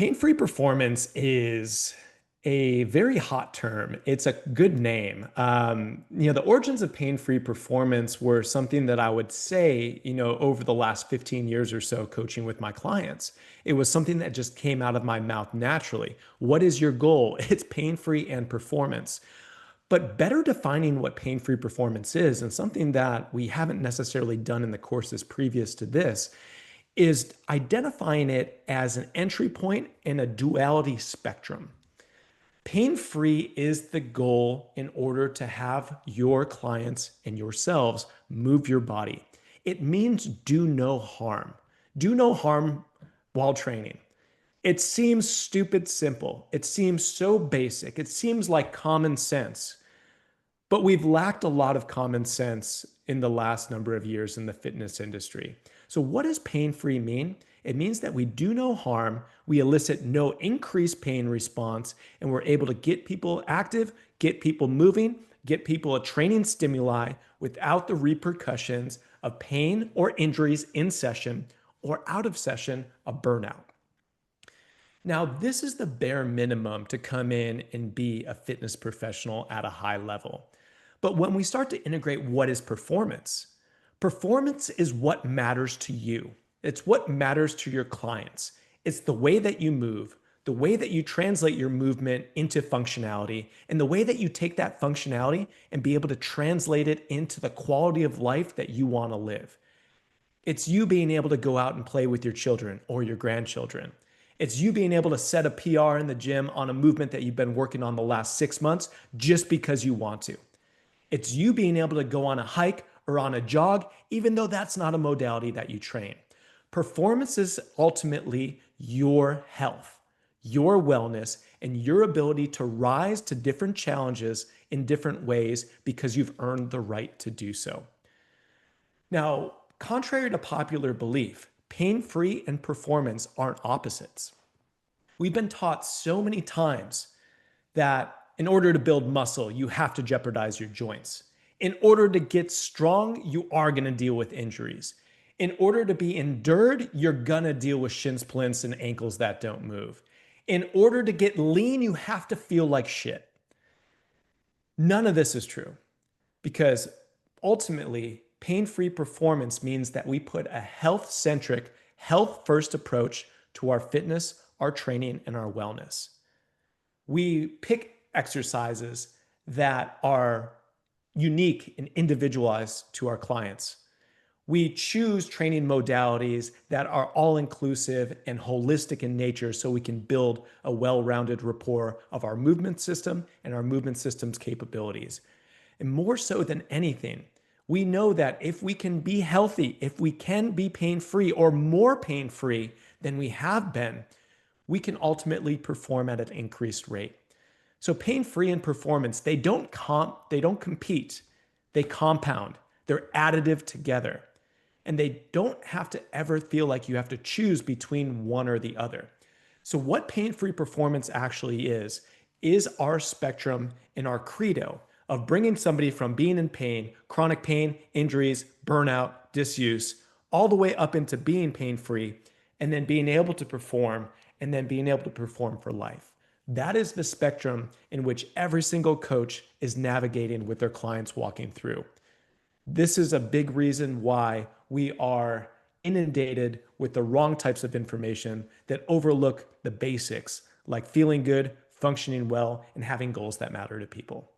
Pain-free performance is a very hot term. It's a good name. The origins of pain-free performance were something that I would say, over the last 15 years or so coaching with my clients. It was something that just came out of my mouth naturally. What is your goal? It's pain-free and performance. But better defining what pain-free performance is, and something that we haven't necessarily done in the courses previous to this, is identifying it as an entry point in a duality spectrum. Pain free is the goal in order to have your clients and yourselves move your body. It means do no harm. Do no harm while training. It seems stupid simple. It seems so basic. It seems like common sense. But we've lacked a lot of common sense in the last number of years in the fitness industry. So, what does pain free mean? It means that we do no harm, we elicit no increased pain response, and we're able to get people active, get people moving, get people a training stimuli without the repercussions of pain or injuries in session or out of session, a burnout. Now, this is the bare minimum to come in and be a fitness professional at a high level. But when we start to integrate what is performance, performance is what matters to you. It's what matters to your clients. It's the way that you move, the way that you translate your movement into functionality, and the way that you take that functionality and be able to translate it into the quality of life that you want to live. It's you being able to go out and play with your children or your grandchildren. It's you being able to set a PR in the gym on a movement that you've been working on the last 6 months just because you want to. It's you being able to go on a hike or on a jog, even though that's not a modality that you train. Performance is ultimately your health, your wellness, and your ability to rise to different challenges in different ways because you've earned the right to do so. Now, contrary to popular belief, pain-free and performance aren't opposites. We've been taught so many times that in order to build muscle, you have to jeopardize your joints. In order to get strong, you are going to deal with injuries. In order to be endured, you're going to deal with shin splints and ankles that don't move. In order to get lean, you have to feel like shit. None of this is true because ultimately, pain-free performance means that we put a health-centric, health-first approach to our fitness, our training, and our wellness. We pick exercises that are unique and individualized to our clients. We choose training modalities that are all-inclusive and holistic in nature so we can build a well-rounded rapport of our movement system and our movement system's capabilities. And more so than anything, we know that if we can be healthy, if we can be pain-free or more pain-free than we have been, we can ultimately perform at an increased rate. So pain-free and performance, they don't compete, they compound, they're additive together. And they don't have to ever feel like you have to choose between one or the other. So what pain-free performance actually is our spectrum and our credo of bringing somebody from being in pain, chronic pain, injuries, burnout, disuse, all the way up into being pain-free, and then being able to perform, and then being able to perform for life. That is the spectrum in which every single coach is navigating with their clients walking through. This is a big reason why we are inundated with the wrong types of information that overlook the basics, like feeling good, functioning well, and having goals that matter to people.